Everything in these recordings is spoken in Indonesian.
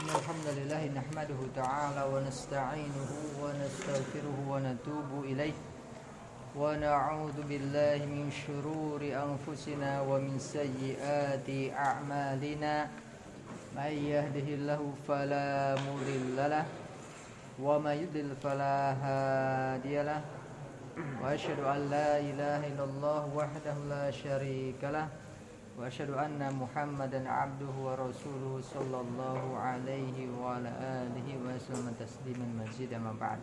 الحمد لله نحمده تعالى ونستعينه ونستغفره ونتوب إليه ونعوذ بالله من شرور أنفسنا ومن سيئات أعمالنا من يهده الله فلا مضل له ومن يضلل فلا هادي له وأشهد أن لا إله إلا الله وحده لا شريك له وأشهد أن محمدا عبده ورسوله صلى الله عليه وعلى آله وسلم تسليما مزيدا ما بعد.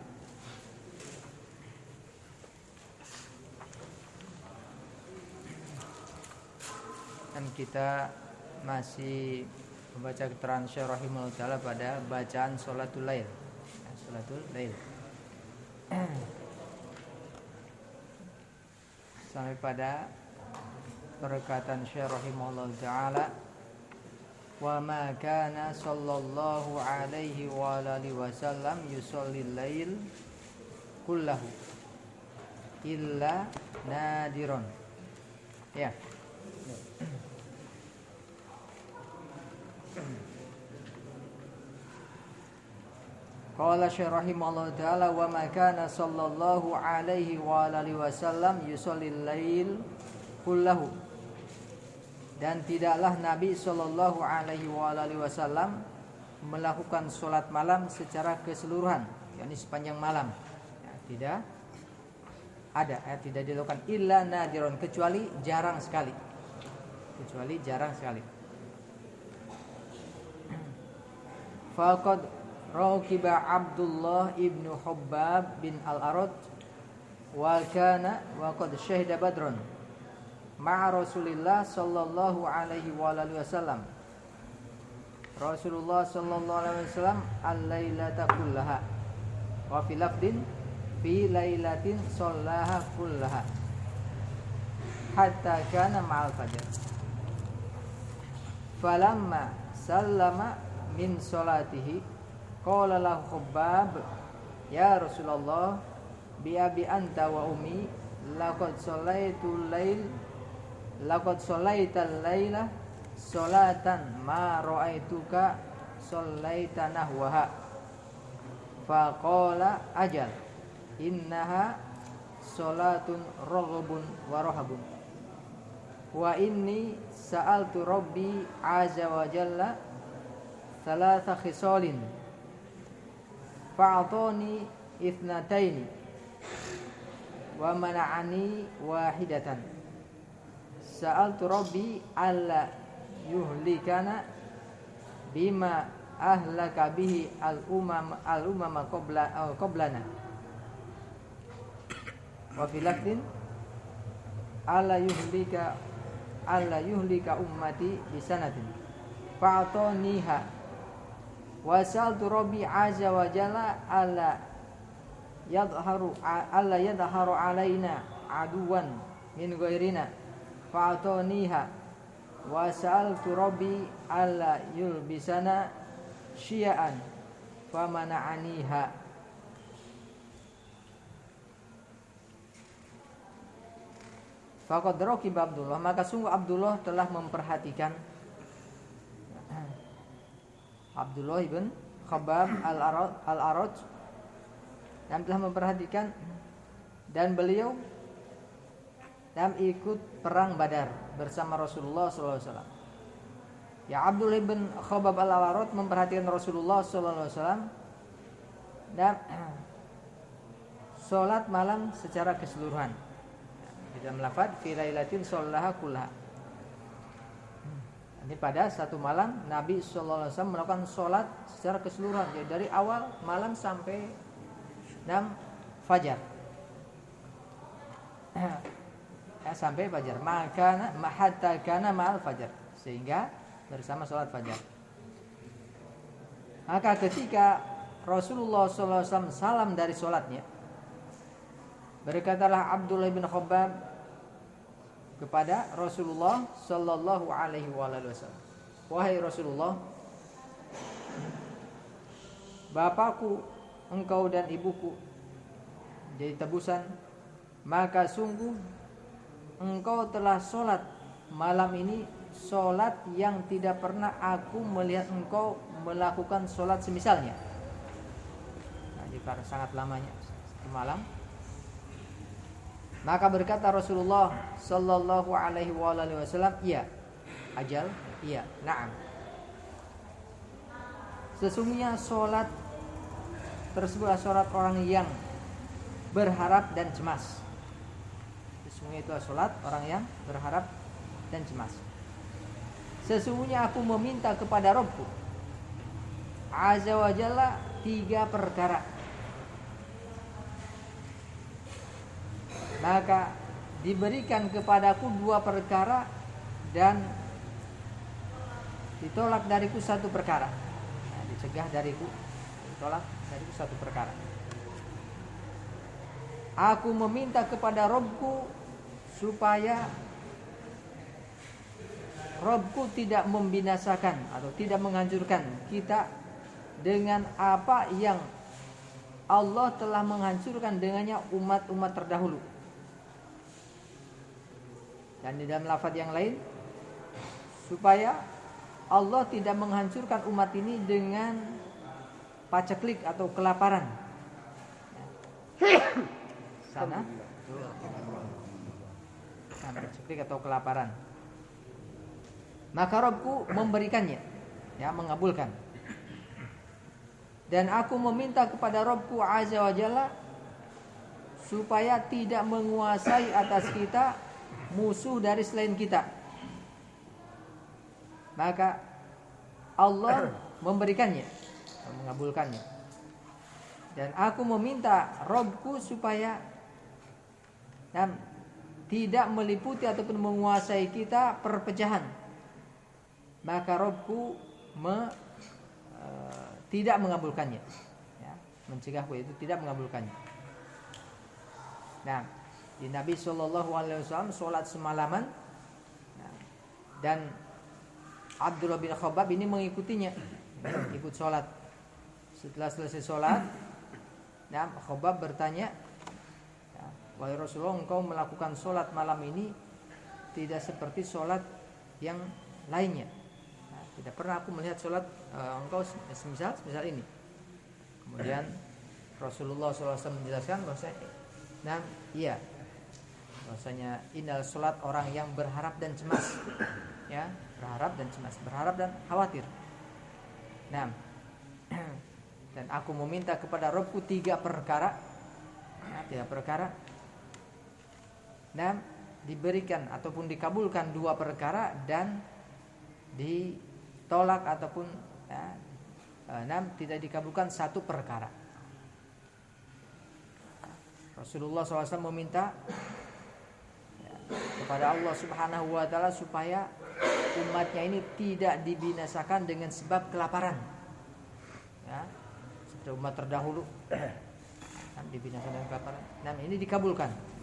Dan kita masih membaca keterangan Syekh rahimahullah taala pada bacaan sholatul lail. Sholatul lail. Sampai pada perkataan Syekh rahimahullah taala, wa ma kana sallallahu alaihi wa alihi wasallam yusallil lail kullahu illa nadiron. Ya. Qala Syekh rahimahullah taala, wa ma kana sallallahu alaihi wa alihi wasallam yusallil lail kullahu. Dan tidaklah Nabi sallallahu alaihi wa alihi wasallam melakukan salat malam secara keseluruhan, yakni sepanjang malam. Ya, tidak ada, tidak dilakukan illa nadirun, kecuali jarang sekali. Kecuali jarang sekali. Faqad raqiba Abdullah ibnu Hubbab bin al-Arad wa kana wa qad syahida Badrun ma'a Rasulillah sallallahu alaihi wa alihi wasallam. Rasulullah sallallahu alaihi wasallam al-lailata kullaha wa fi lafdin fi lailatin sallaha kullaha hatta kana ma'al fajr. Falamma sallama min salatihi qala lahu Khubbab, ya Rasulullah, bi abi anta wa ummi laqad sallaitul lail laqad sallaital laila salatan ma ra'aituka sallaita nahwaha. Faqala ajal innaha salatun raghbun wa rahabun wa inni sa'altu rabbi azza wa jalla thalatha khisalin fa'atani ithnataini wa mana'ani wahidatan. Sa'altu rabbi alla yuhlikana bima ahlaka bihi al-umama qablana wa fil lafdin alla yuhlika ummati bisanatin fa'ataniha. Wa sa'altu rabbi azza wa jalla alla yadharu alaina aduwan min ghairina fa'ataniha. Wa sa'altu rabbi alla yulbisana syi'an famana'aniha. Faqad raqiba Abdullah, maka sungguh Abdullah telah memperhatikan, Abdullah ibn Khabbab al-Arad dan telah memperhatikan, dan beliau dan ikut perang Badar bersama Rasulullah SAW. Ya, Abdullah ibn Khabbab al-Arad memperhatikan Rasulullah SAW dan sholat malam secara keseluruhan. Di dalam lafaz fi lailatin shallaha kullaha. Ini pada satu malam Nabi sallallahu alaihi wasallam melakukan sholat secara keseluruhan, jadi dari awal malam sampai 6 fajar. Sampai fajar. Maka hatta kana ma'al fajar, sehingga bersama sholat fajar. Maka ketika Rasulullah sallallahu alaihi wasallam salam dari sholatnya, berkatalah Abdullah bin Khabbab kepada Rasulullah sallallahu alaihi wasallam, wahai Rasulullah, bapakku, engkau dan ibuku jadi tebusan, maka sungguh engkau telah sholat malam ini solat yang tidak pernah aku melihat engkau melakukan solat semisalnya. Nah, karena sangat lamanya satu malam. Maka berkata Rasulullah sallallahu alaihi wasallam, iya. Ajal, iya, na'am. Sesungguhnya solat tersebut adalah solat orang yang berharap dan cemas. Sesungguhnya itu adalah solat orang yang berharap dan cemas. Sesungguhnya aku meminta kepada Rabbku Azza wa Jalla 3 perkara. Maka diberikan kepadaku 2 perkara dan ditolak dariku 1 perkara. Nah, dicegah dariku, ditolak dariku 1 perkara. Aku meminta kepada Rabbku supaya Rabbku tidak membinasakan atau tidak menghancurkan kita dengan apa yang Allah telah menghancurkan dengannya umat-umat terdahulu. Dan di dalam lafaz yang lain, supaya Allah tidak menghancurkan umat ini dengan paceklik atau kelaparan. Sana paceklik atau kelaparan. Maka Rabbku memberikannya, ya, mengabulkan. Dan aku meminta kepada Rabbku Azza wa Jalla supaya tidak menguasai atas kita musuh dari selain kita. Maka Allah memberikannya, mengabulkannya. Dan aku meminta Rabbku supaya tidak meliputi ataupun menguasai kita perpecahan. Maka Rabbku tidak mengabulkannya, ya, mencegahku itu tidak mengabulkannya. Nah, di Nabi SAW sholat semalaman, nah, dan Abdullah bin Khabbab ini mengikutinya, ikut sholat. Setelah selesai sholat, nah, Khabbab bertanya, wahai Rasulullah, engkau melakukan sholat malam ini tidak seperti sholat yang lainnya. Nah, tidak pernah aku melihat sholat engkau semisal ini. Kemudian Rasulullah SAW menjelaskan bahwasanya, nah, iya, bahwasanya innal sholat orang yang berharap dan cemas, ya, berharap dan cemas, berharap dan khawatir. Nah, dan aku meminta kepada Rabbku 3 perkara, ya, 3 perkara. Nah, diberikan ataupun dikabulkan 2 perkara dan ditolak ataupun, ya, tidak dikabulkan 1 perkara. Rasulullah SAW meminta, ya, kepada Allah Subhanahu wa Ta'ala supaya umatnya ini tidak dibinasakan dengan sebab kelaparan, ya, seperti umat terdahulu, dibinasakan dengan kelaparan. Nah, ini dikabulkan.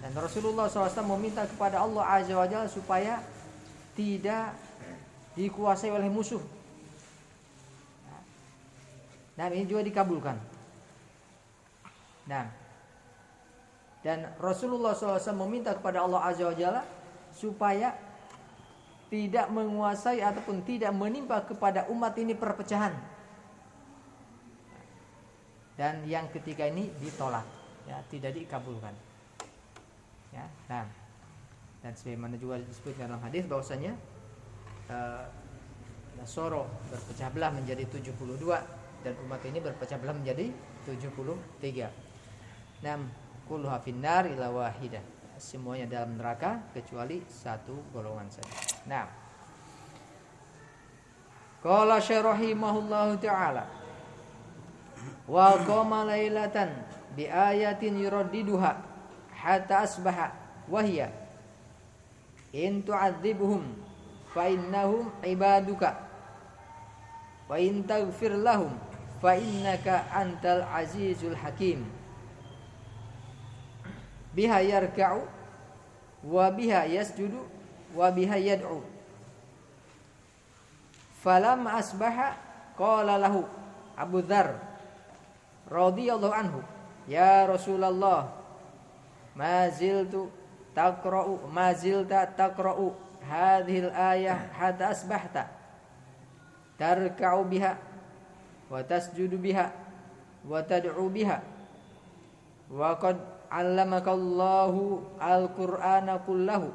Dan Rasulullah SAW meminta kepada Allah Azza wa Jalla supaya tidak dikuasai oleh musuh. Nah, ini juga dikabulkan. Nah, dan Rasulullah SAW meminta kepada Allah Azza wa Jalla supaya tidak menguasai ataupun tidak menimpa kepada umat ini perpecahan. Dan yang ketiga ini ditolak, ya, tidak dikabulkan. Ya, nah, dan sebagaimana juga disebutkan dalam hadis bahwasanya Nasoro berpecah belah menjadi 72 dan umat ini berpecah belah menjadi 73. Kulluha finnar illa wahidah. Semuanya dalam neraka kecuali 1 golongan saja. Nah, qala syarahimahullahu ta'ala wa qama lailatan bi ayatin yuraddiduha hatta asbaha wahya in tu'adzibuhum fa innahum ibaduka wa in taghfir lahum fa innaka antal azizul hakim biha yarka'u wa biha yasjudu wa biha yad'u falam asbaha qala lahu Abu Dzar radhiyallahu anhu ya Rasulullah ma zilta taqra'u hadhil ayah hatta asbahta tarka'u biha wa tasjudu biha wa tad'u biha wa qad 'allamaka Allahu al-Qur'ana kullahu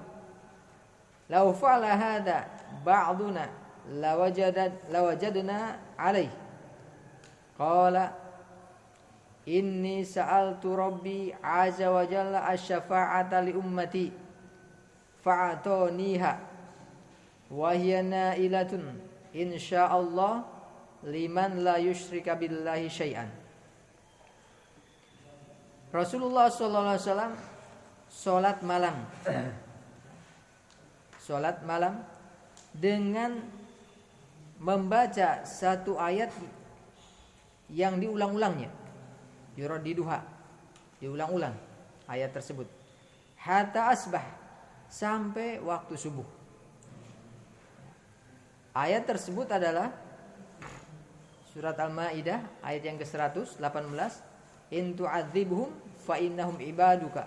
law fa'ala hadha ba'duna lawajadna 'alayhi qala inni sa'altu rabbi 'azza wa jalla asy-syafa'ata li ummati fa'atoniha wa hiya na'ilatun insyaallah liman la yusyrika billahi syai'an. Rasulullah sallallahu alaihi wasallam salat malam dengan membaca satu ayat yang diulang-ulangnya. Yuradiduha, diulang-ulang ayat tersebut. Hatta asbah, sampai waktu subuh. Ayat tersebut adalah surat Al-Maidah ayat yang ke-118. In tu'adzibhum fa innahum ibaduka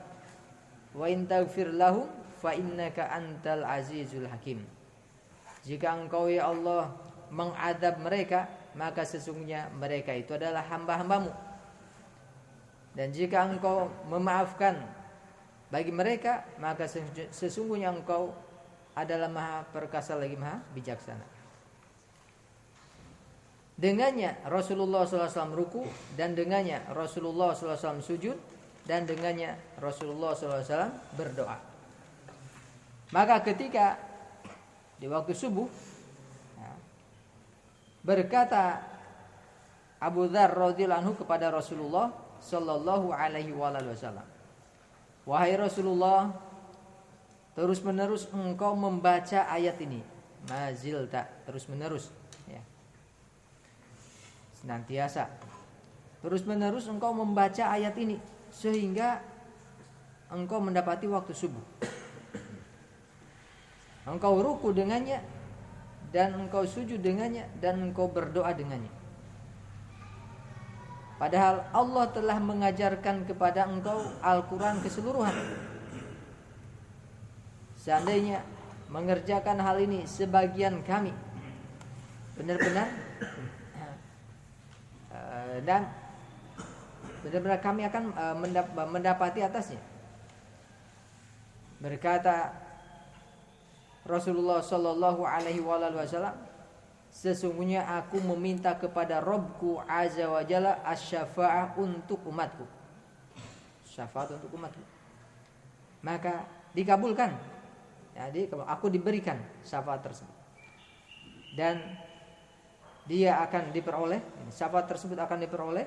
wa in taghfir lahum fa innaka antal azizul hakim. Jika engkau ya Allah mengadab mereka, maka sesungguhnya mereka itu adalah hamba-hambamu. Dan jika engkau memaafkan bagi mereka, maka sesungguhnya engkau adalah maha perkasa lagi maha bijaksana. Dengannya Rasulullah SAW ruku, dan dengannya Rasulullah SAW sujud, dan dengannya Rasulullah SAW berdoa. Maka ketika di waktu subuh, berkata Abu Dzar radhiyallahu anhu kepada Rasulullah sallallahu alaihi wasallam, wahai Rasulullah, terus menerus engkau membaca ayat ini, mazilta, terus menerus, ya, senantiasa terus menerus engkau membaca ayat ini sehingga engkau mendapati waktu subuh. Engkau ruku dengannya, dan engkau sujud dengannya, dan engkau berdoa dengannya. Padahal Allah telah mengajarkan kepada engkau Al-Quran keseluruhan. Seandainya mengerjakan hal ini sebagian kami benar-benar dan benar-benar kami akan mendapati atasnya. Berkata Rasulullah sallallahu alaihi wasallam, sesungguhnya aku meminta kepada Rabbku azza wa jalla asy-syafa'ah untuk umatku. Syafaat untuk umatku. Maka dikabulkan. Jadi aku diberikan syafaat tersebut. Dan dia akan diperoleh, syafaat tersebut akan diperoleh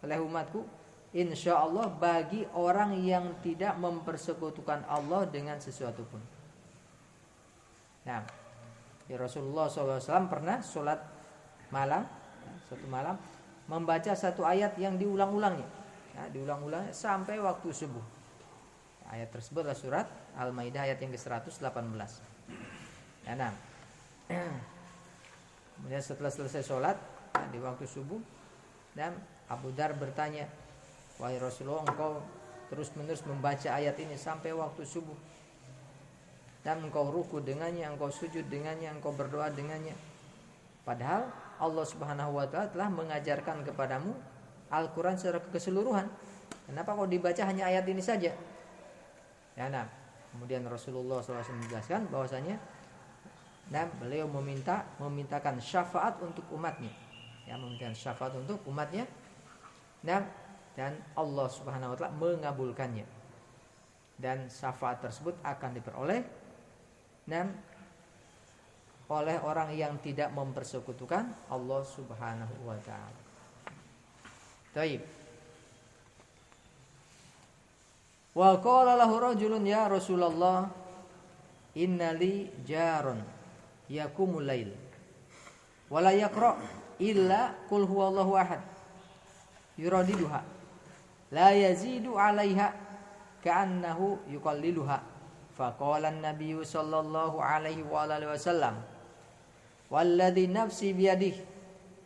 oleh umatku insyaallah bagi orang yang tidak mempersekutukan Allah dengan sesuatu pun. Nah, ya Rasulullah SAW pernah sholat malam, satu malam membaca satu ayat yang diulang-ulangnya, ya, diulang-ulangnya sampai waktu subuh. Ayat tersebut adalah surat Al-Maidah ayat yang ke-118. Ya, nah. Kemudian setelah selesai sholat, ya, di waktu subuh, dan Abu Dzar bertanya, wahai Rasulullah, engkau terus-menerus membaca ayat ini sampai waktu subuh, dan engkau ruku dengannya, engkau sujud dengannya, engkau berdoa dengannya. Padahal Allah Subhanahu wa ta'ala telah mengajarkan kepadamu Al-Quran secara keseluruhan. Kenapa kau dibaca hanya ayat ini saja? Ya, nah, kemudian Rasulullah SAW menjelaskan bahwasanya, nah, beliau memintakan syafaat untuk umatnya. Ya, memintakan syafaat untuk umatnya. Nah, dan Allah Subhanahu wa ta'ala mengabulkannya. Dan syafaat tersebut akan diperoleh oleh orang yang tidak mempersekutukan Allah Subhanahu wa ta'ala. Baik. Wa qala lahu rajulun ya Rasulullah innali jarun yaqumul lail wa la yaqra illa qul huwallahu ahad yuradiduha la yazidu 'alaiha ka'annahu yuqalliluha. Faqala an-nabiyyu sallallahu alaihi wa alihi wasallam walladzi nafsi biyadihi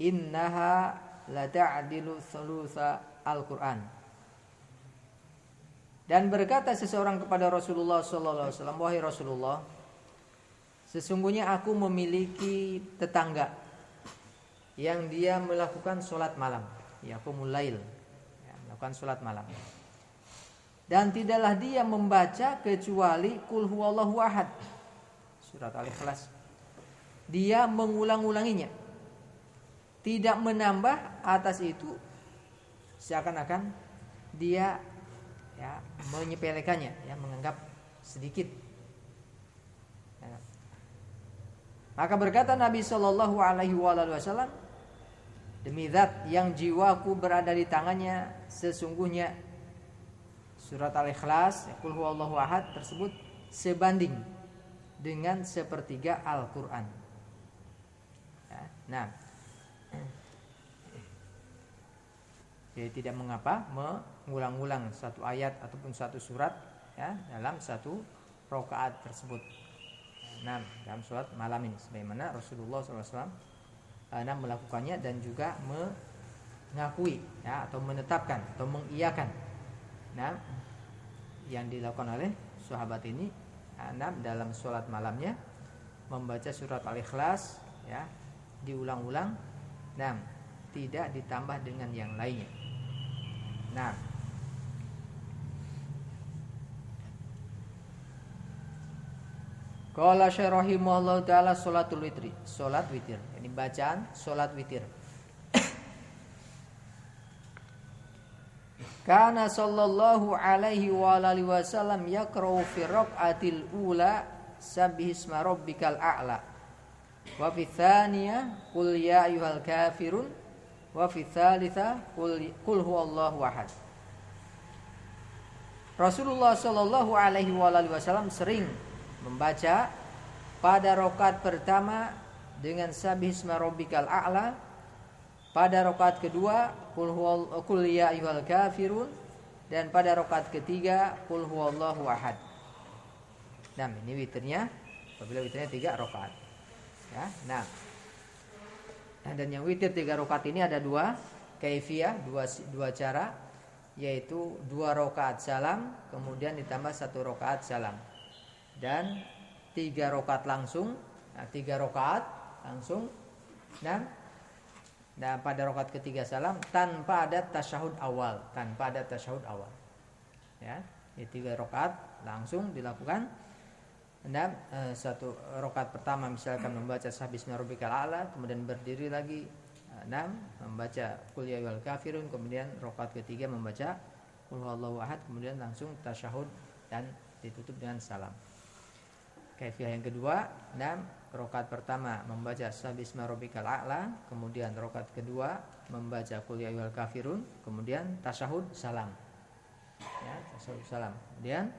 innaha la ta'dilu thulutsa al-Qur'an. Dan berkata seseorang kepada Rasulullah sallallahu alaihi wasallam, wahai Rasulullah, Sesungguhnya aku memiliki tetangga yang dia melakukan sholat malam, yaqumul lail, ya, melakukan sholat malam. Dan tidaklah dia membaca kecuali Qul huwallahu ahad, surat Al-Ikhlas. Dia mengulang-ulanginya, tidak menambah atas itu, seakan-akan dia ya menyepelekannya, ya menganggap sedikit. Ya. Maka berkata Nabi Shallallahu Alaihi Wasallam, demi zat yang jiwaku berada di tangannya, sesungguhnya surat Al-Ikhlas, Qul huwallahu ahad tersebut sebanding dengan sepertiga Al-Quran. Ya, nah, jadi tidak mengapa mengulang-ulang satu ayat ataupun satu surat ya dalam satu rakaat tersebut. Nah, dalam sholat malam ini, sebagaimana Rasulullah SAW melakukannya dan juga mengakui ya atau menetapkan atau mengiyakan yang dilakukan oleh sahabat ini dalam sholat malamnya membaca surat Al-Ikhlas ya diulang-ulang dan tidak ditambah dengan yang lainnya. Nah, qala Syekh rahimahullah taala sholatul witri, sholat witir. Ini bacaan sholat witir. Kana sallallahu alaihi wa alihi wasallam yaqra'u fi raq'atil ula sabbihisma rabbikal a'la wa fi tsaniyah qul ya ayyuhal kafirun wa fi tsalitsa qul huwallahu ahad. Rasulullah sallallahu alaihi wa alihi wasallam sering membaca pada rakaat pertama dengan sabbihisma rabbikal a'la, pada rakaat kedua qul ya ayyuhal kafirun, dan pada rakaat ketiga qul huwallahu ahad. Nah, ini witirnya apabila witirnya 3 rakaat. Ya, nah. Dan yang witir 3 rakaat ini ada 2 kaifiyah, 2 cara, yaitu 2 rakaat salam kemudian ditambah 1 rakaat salam. Dan 3 rakaat langsung, 3 rakaat langsung dan pada rakaat ketiga salam tanpa ada tasyahud awal, ya, di 3 rakaat langsung dilakukan. Dan 1 rakaat pertama misalkan membaca sabbihisma rabbikal a'la, kemudian berdiri lagi, membaca qul ya ayyuhal kafirun, kemudian rakaat ketiga membaca qul huwallahu ahad, kemudian langsung tasyahud dan ditutup dengan salam. Kaifiyah yang kedua, rakaat pertama membaca sabbihisma rabbikal a'la, kemudian rakaat kedua membaca qul ya ayyuhal kafirun, kemudian tasyahud salam. Ya, tasyahud salam. Kemudian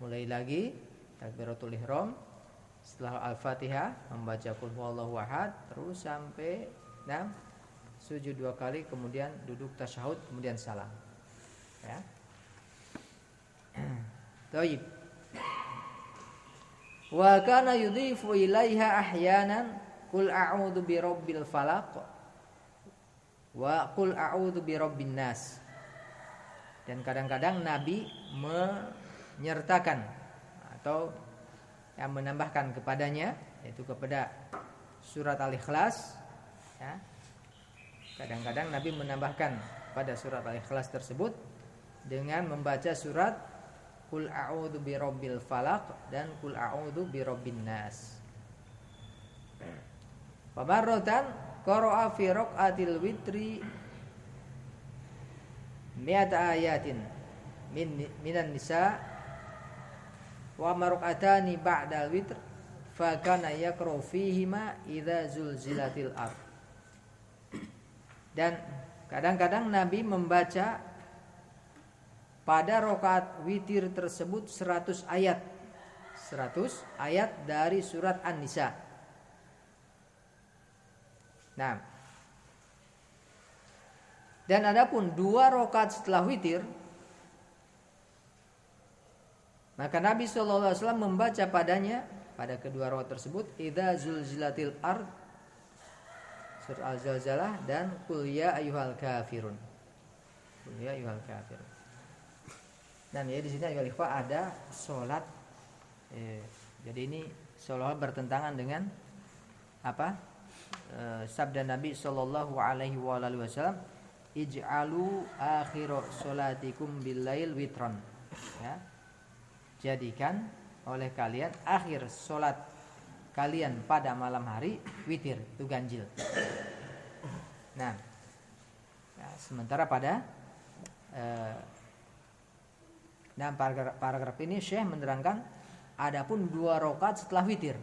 mulai lagi takbiratul ihram, setelah Al-Fatihah membaca qul huwallahu ahad terus sampai sujud 2 kali, kemudian duduk tasyahud, kemudian salam. Ya. Baik. Wa kana yudhifu ilaiha ahyanan qul a'udzu birabbil falaq wa qul a'udzu birabbin nas. Dan kadang-kadang Nabi menyertakan atau yang menambahkan kepadanya, yaitu kepada surat Al-Ikhlas ya. Kadang-kadang Nabi menambahkan pada surat Al-Ikhlas tersebut dengan membaca surat Qul a'udzu birabbil falaq dan Qul a'udzu birabbin nas. Pamarrotan qara'a fi raq'atil witri mi'ata ayatin minan nisa wa marq'atani ba'dal witr fa kana yaqra'u fihima idza zulzilatil ardh. Dan kadang-kadang Nabi membaca pada rakaat witir tersebut 100 ayat dari surat An-Nisa. Nah, dan adapun 2 rakaat setelah witir, maka Nabi SAW membaca padanya, pada kedua rakaat tersebut, idza zulzilatil ard, surat Al-Zalzalah, dan qul ya ayyuhal kafirun. Qul ya ayyuhal kafirun. Dan ya di sini ayyuhal ikhwah ada sholat. Jadi ini seolah bertentangan dengan apa? Sabda Nabi sallallahu alaihi wasallam, ij'alu akhir salatikum billail witron. Ya. Jadikan oleh kalian akhir salat kalian pada malam hari witir, itu ganjil. Nah, ya, sementara pada dalam paragraf ini Syekh menerangkan adapun 2 rakaat setelah witir.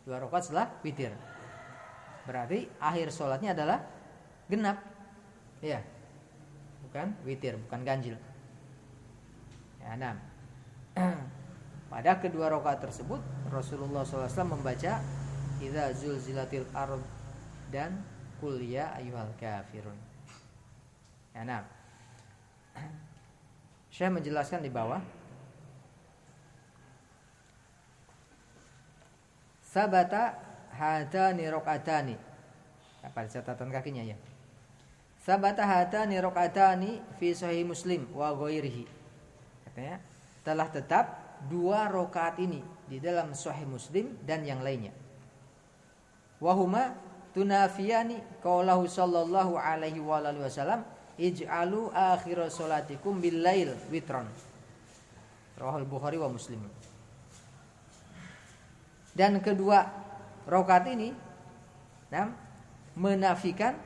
2 rakaat setelah witir. Berarti akhir sholatnya adalah genap. Ya. Bukan witir, bukan ganjil. Ya, nah. Pada kedua rakaat tersebut Rasulullah SAW membaca idza zulzilatil ard dan qul ya ayyuhal kafirun. Ya, nah. Saya menjelaskan di bawah. Sabata hadani rakaatani. Pada catatan kakinya ya. Sabata hadani rakaatani fi sahih Muslim wa ghairihi. Katanya telah tetap 2 rakaat ini di dalam sahih Muslim dan yang lainnya. Wa huma tunafiyani qaulahu sallallahu alaihi wasallam ij'alu akhir salatikum billail witron. Rawahul Bukhari wa Muslim. Dan kedua rakaat ini menafikan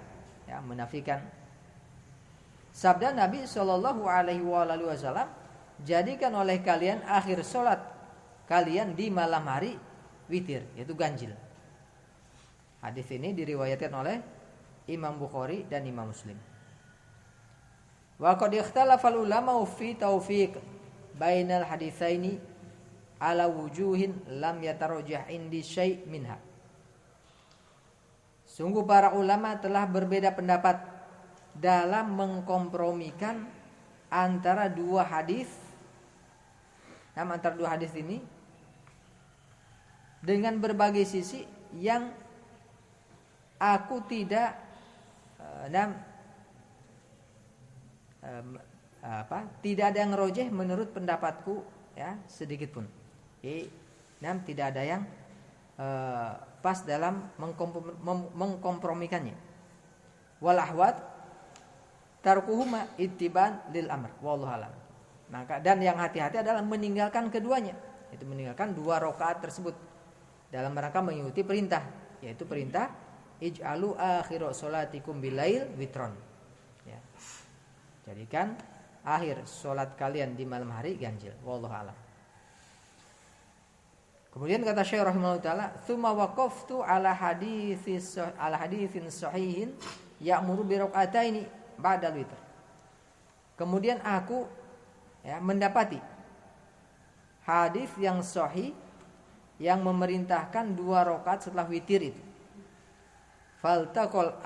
sabda Nabi sallallahu alaihi wasallam, jadikan oleh kalian akhir salat kalian di malam hari witir, yaitu ganjil. Hadis ini diriwayatkan oleh Imam Bukhari dan Imam Muslim. Wa qad ikhtalafa al-ulama fi tawfiq bainal haditsaini ala wujuhin lam yatarajjah indi syai' minha. Sungguh para ulama telah berbeda pendapat dalam mengkompromikan antara 2 hadis. Antara 2 hadis ini dengan berbagai sisi yang aku tidak tidak ada yang rojeh menurut pendapatku ya sedikit pun. Tidak ada yang pas dalam mengkompromikannya. Wal ahwat tarkuhuma ittiban lil amr wallahu alam. Maka dan yang hati-hati adalah meninggalkan keduanya, itu meninggalkan 2 rakaat tersebut dalam rangka mengikuti perintah, yaitu perintah ij'alu akhir salatikum bilail witron. Ya. Jadikan akhir salat kalian di malam hari ganjil. Wallahu a'lam. Kemudian kata Syekh rahimahullah taala, "Tsumma waqaftu ala haditsin sahihin ya'muru bi rak'ataini ba'da witr." Kemudian aku mendapati hadis yang sahih yang memerintahkan 2 rakaat setelah witir itu. Faltaqal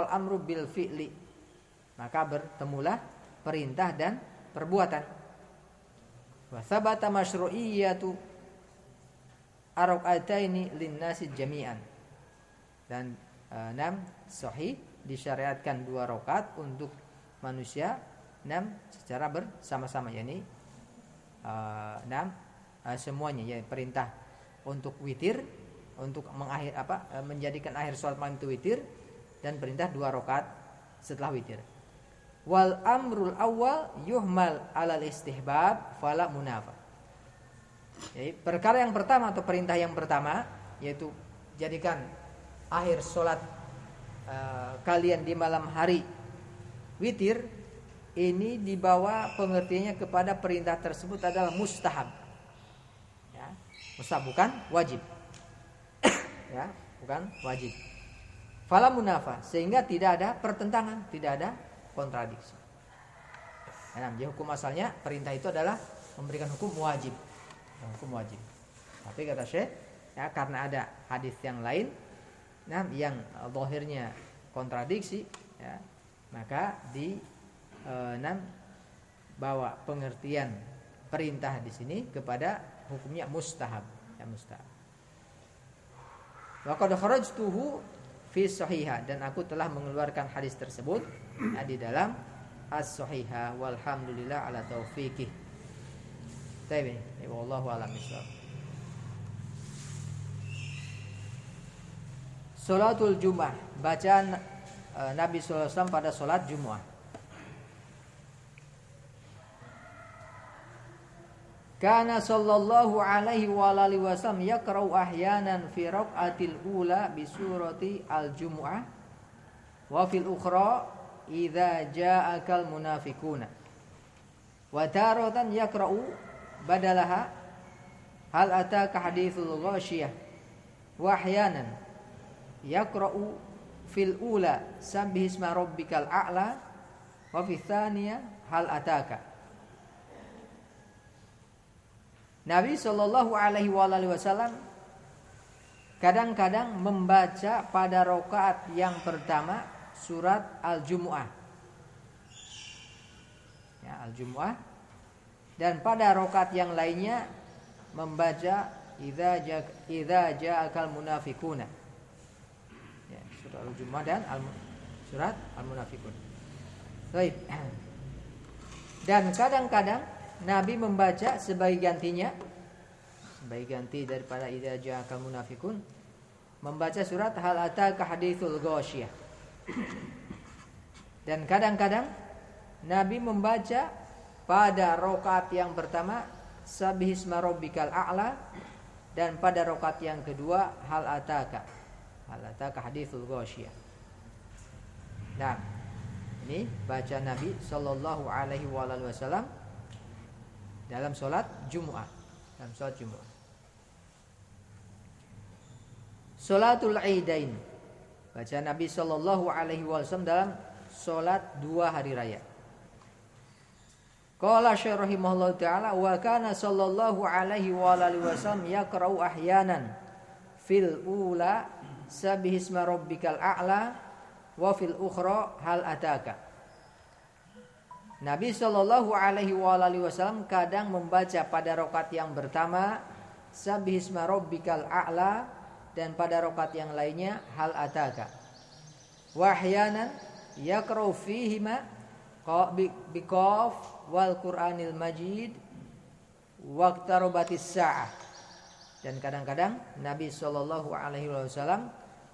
amru bil fi'li. Maka bertemulah perintah dan perbuatan. Wa sabata masyru'iyyatu ar-rak'ataini lin-nasi jami'an. Dan 6 sahih disyariatkan 2 rakaat untuk manusia 6 secara bersama-sama, yakni 6 semuanya, ya perintah untuk witir, untuk menjadikan akhir salat malam itu witir, dan perintah 2 rakaat setelah witir. Wal amrul awal yuhmal alal istihbab fala munafa. Jadi perkara yang pertama atau perintah yang pertama, yaitu jadikan akhir salat kalian di malam hari witir, ini dibawa pengertiannya kepada perintah tersebut adalah mustahab. Ya, mustahab bukan wajib. Ya, bukan wajib. Fala munafa, sehingga tidak ada pertentangan, tidak ada kontradiksi. Nah, jadi hukum asalnya perintah itu adalah memberikan hukum wajib. Hukum wajib. Tapi kata Syekh, ya karena ada hadis yang lain yang zahirnya kontradiksi, ya, maka bawa pengertian perintah di sini kepada hukumnya mustahab, ya mustahab. Wa qad kharajtuhu fi sahihah, dan aku telah mengeluarkan hadis tersebut di dalam as-sahihah. Walhamdulillah ala taufiqih. Tayyib, wallahu a'lam bishawab. Salatul Jum'ah, bacaan Nabi sallallahu alaihi wasallam pada salat Jum'ah. Kana sallallahu alaihi wa alihi wasallam yaqra'u ahyanan fi raq'atil ula bi surati al-Jumu'ah wa fil ukhra idza ja'akal munafiquna. Wa taratan yaqra'u badalaha hal ataka haditsul ghasyiyah wa ahyanan yaqra'u fil ula sabbih isma rabbikal a'la wa fi tsaniyah hal ataka. Nabi Shallallahu Alaihi Wasallam kadang-kadang membaca pada rakaat yang pertama surat Al-Jumu'ah, ya, Al-Jumu'ah, dan pada rakaat yang lainnya membaca idza ja'akal munafiquna, ya, surat Al-Jumu'ah dan surat Al-Munafiqun. Baik. Dan kadang-kadang Nabi membaca sebagai gantinya, sebagai ganti daripada idza ja'akal munafiqun, membaca surat hal ataka haditsul ghasyiyah. Dan kadang-kadang Nabi membaca pada rakaat yang pertama sabbih isma rabbikal a'la, dan pada rakaat yang kedua hal ataka haditsul ghasyiyah. Nah, ini baca Nabi sallallahu alaihi wasallam dalam sholat Jumu'ah. Sholatul Aidain, baca Nabi sallallahu alaihi wasallam dalam sholat 2 hari raya. Qala Syekh rahimahullahu taala wa kana sallallahu alaihi wasallam yaqra'u ahyanan fil ula sabbih isma rabbikal a'la wa fil ukhra hal ataka. Nabi Shallallahu Alaihi Wasallam kadang membaca pada rakaat yang pertama sabbih isma rabbikal a'la, dan pada rakaat yang lainnya hal ataka. Wa ahyanan yaqra'u fihima biqaf wal Qur'anil Majid waqtarabatis sa'ah. Dan kadang-kadang Nabi Shallallahu Alaihi Wasallam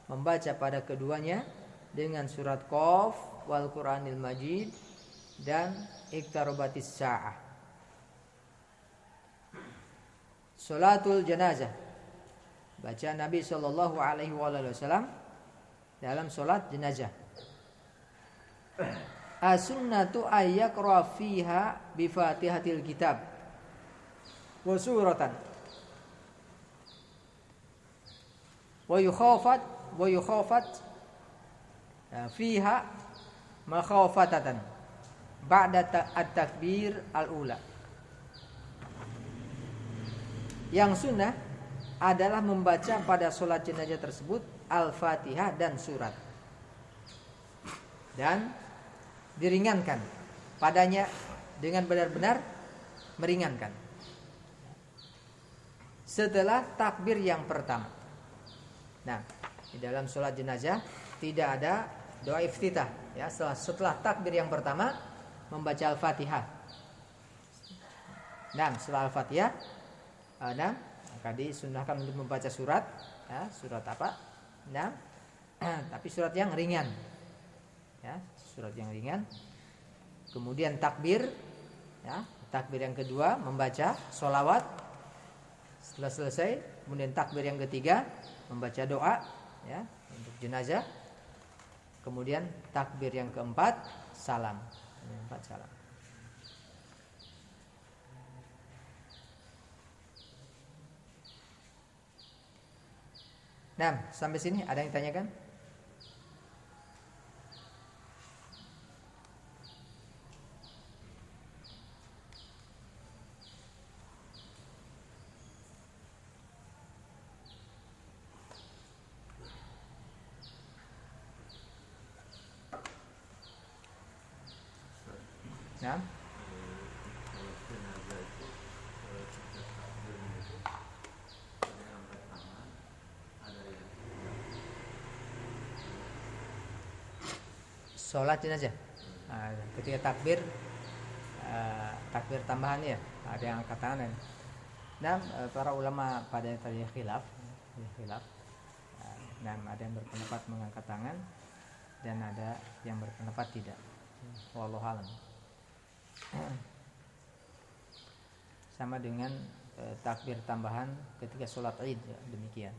membaca pada keduanya dengan surat Qaf wal Qur'anil Majid dan iqtarabatis sa'ah. Salatul Janazah, baca Nabi sallallahu alaihi wasallam dalam salat jenazah. As-sunnatu ayyaqra fiha bi Fatihatil kitab wa suratan wa yukhafat fiha makhafatatan ba'da at-takbir al-ula. Yang sunnah adalah membaca pada sholat jenazah tersebut Al-Fatihah dan surat, dan diringankan padanya dengan benar-benar meringankan setelah takbir yang pertama. Nah, di dalam sholat jenazah tidak ada doa iftitah, ya. Setelah takbir yang pertama membaca Al-Fatihah. Nah, setelah Al-Fatihah, maka disunnahkan untuk membaca surat, ya, surat apa? Nah, tapi surat yang ringan, ya, surat yang ringan. Kemudian takbir, ya, takbir yang kedua membaca sholawat. Setelah selesai, kemudian takbir yang ketiga membaca doa, ya, untuk jenazah. Kemudian takbir yang keempat salam. 4 salam. Nah, sampai sini ada yang tanyakan? Nah, sholat jenazah. Ketika takbir, takbir tambahan, ya, ada yang angkat tangan. Nah, para ulama pada tadi khilaf. Nah, ada yang berpendapat mengangkat tangan dan ada yang berpendapat tidak. Wallahu a'lam. Sama dengan takbir tambahan ketika sholat Id, ya, demikian.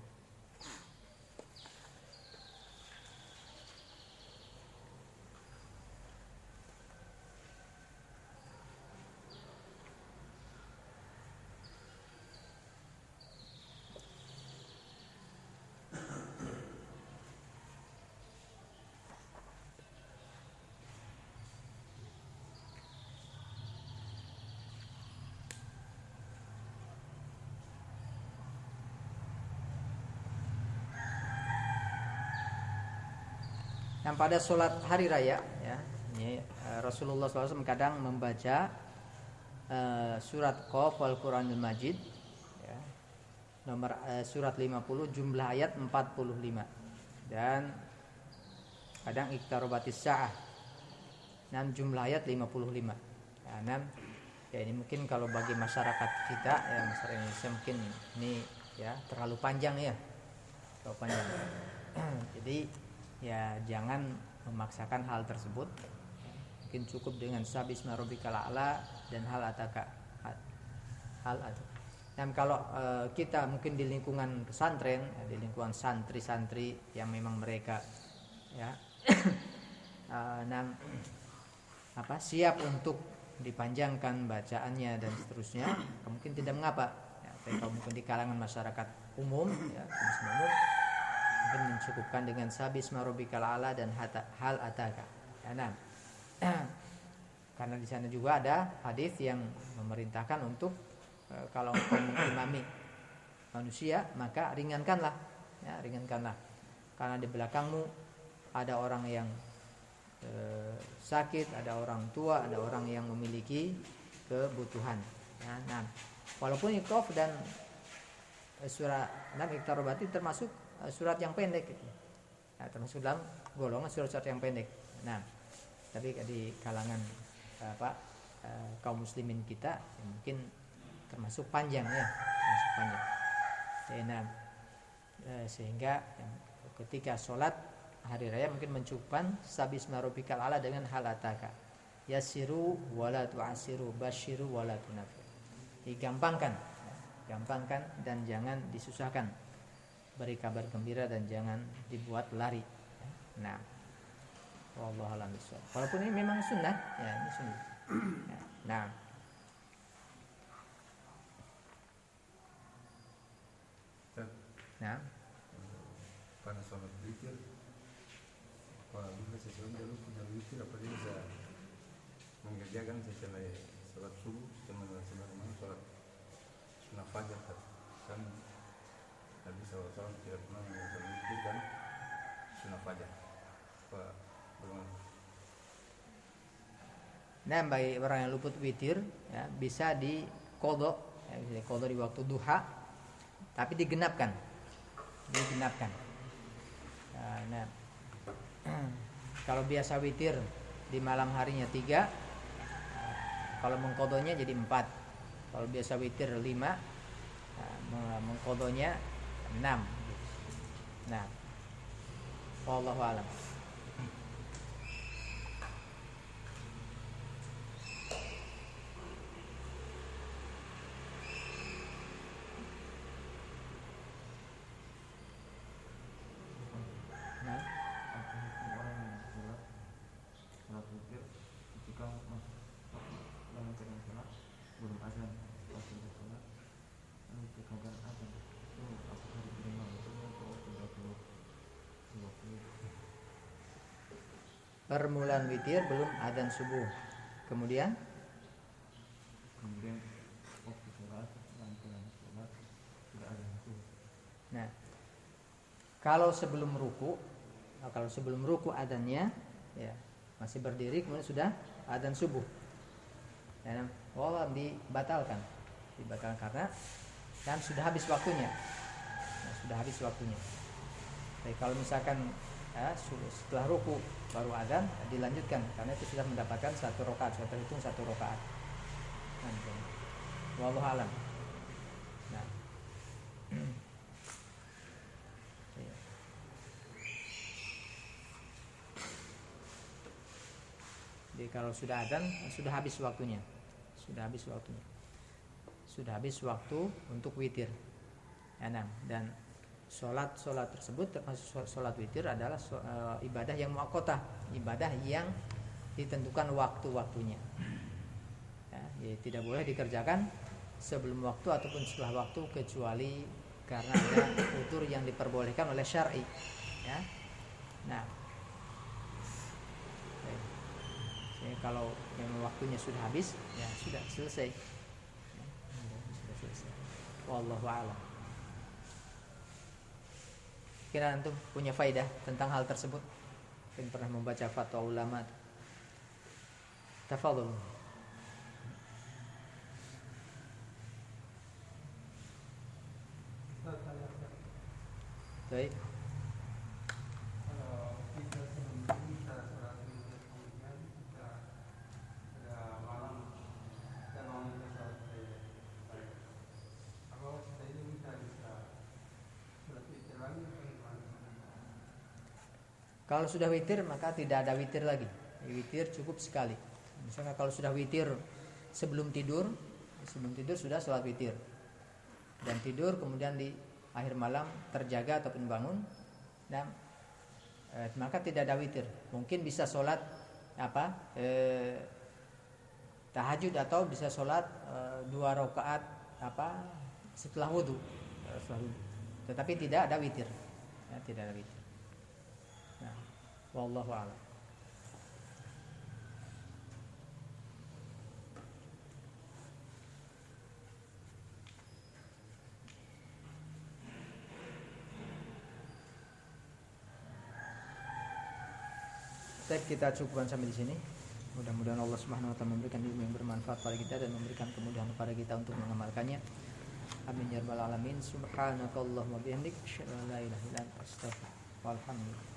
Yang pada sholat hari raya, ya, ini Rasulullah SAW kadang membaca surat Qaf Al-Quranul Majid, ya, nomor surat 50, jumlah ayat 45, dan kadang Iqtarabatis Sa'ah, dan jumlah ayat 55. Ya, ini mungkin kalau bagi masyarakat kita, ya, masyarakat Indonesia mungkin ini ya terlalu panjang, ya, terlalu panjang. Jadi ya jangan memaksakan hal tersebut. Mungkin cukup dengan sabisma rabbikal a'la dan hal ataka. Dan kalau kita mungkin di lingkungan pesantren, ya, di lingkungan santri-santri yang memang mereka ya siap untuk dipanjangkan bacaannya dan seterusnya, mungkin tidak mengapa. Ya, tapi kalau mungkin di kalangan masyarakat umum, ya, umum, mungkin mencukupkan dengan sabisma rabbikal a'la dan hal ataka. Ya, nah. Karena di sana juga ada hadis yang memerintahkan untuk kalau engkau mengimami manusia, maka ringankanlah, ya, ringankanlah. Karena di belakangmu ada orang yang sakit, ada orang tua, ada orang yang memiliki kebutuhan. Ya, nah, walaupun Iqaf dan surat Iqtarabati termasuk surat yang pendek, gitu. Nah, termasuk dalam golongan surat-surat yang pendek. Nah, tapi di kalangan kaum muslimin kita ya, mungkin termasuk panjang, ya, termasuk panjang. Nah, sehingga ya, ketika sholat hari raya mungkin mencukupkan sabisma rabbikal a'la dengan hal ataka. Yasiru wala tu'asiru, basyiru wala tunafir. Digampangkan, ya, gampangkan dan jangan disusahkan. Beri kabar gembira dan jangan dibuat lari. Nah, wallahu a'lam bishawab. Walaupun ini memang sunnah, ya, ini sunnah. Ya, nah, nah, pada sholat witir, kalau bisa sesuatu dulu punya witir, apa dia bisa mengerjakan setelah sholat subuh, setelah sholat sunnah fajar, kan Nabi SAW tidak pernah mengerjakan witir dan sunnah fajar. Nah, bagi orang yang luput witir, ya, bisa diqadha, ya, bisa diqadha di waktu duha, tapi digenapkan. Nah, kalau biasa witir di malam harinya 3, kalau mengqadhanya jadi 4. Kalau biasa witir 5, mengqadhanya 6. Nah, wallahu a'lam. Permulaan witir belum adzan subuh. Kemudian waktu sholat, rangkaian sholat tidak ada subuh. Nah, kalau sebelum ruku adzannya, ya, masih berdiri kemudian sudah adzan subuh. Ya, dibatalkan karena kan sudah habis waktunya. Tapi kalau misalkan setelah ruku baru adzan, dilanjutkan karena itu sudah mendapatkan 1 rakaat, sudah terhitung 1 rakaat. Wallahu a'lam. Nah. Jadi kalau sudah adzan sudah habis waktunya. Sudah habis waktu untuk witir. Ya, dan sholat tersebut termasuk sholat witir adalah ibadah yang muakkatah, ibadah yang ditentukan waktu-waktunya. Ya, jadi tidak boleh dikerjakan sebelum waktu ataupun setelah waktu kecuali karena ada udzur yang diperbolehkan oleh syar'i. Ya. Nah, jadi kalau memang waktunya sudah habis, ya sudah selesai. Ya, sudah selesai. Wallahu a'lam. Kira antum punya faedah tentang hal tersebut? Mungkin pernah membaca fatwa ulama. Tafadhol. Baik. Kalau sudah witir maka tidak ada witir lagi. Witir cukup sekali. Misalnya kalau sudah witir sebelum tidur sudah sholat witir. Dan tidur kemudian di akhir malam terjaga ataupun bangun, dan maka tidak ada witir. Mungkin bisa sholat tahajud atau bisa sholat 2 rakaat setelah wudu. Tetapi tidak ada witir. Ya, tidak ada witir. Nah, wallahu a'lam. Kita cukupkan sampai di sini. Mudah-mudahan Allah Subhanahu wa taala memberikan ilmu yang bermanfaat pada kita dan memberikan kemudahan kepada kita untuk mengamalkannya. Amin ya rabbal alamin. Subhanakallahumma bihamdik, asyhadu an la ilaha illa anta, astaghfiruka wa atubu ilaik.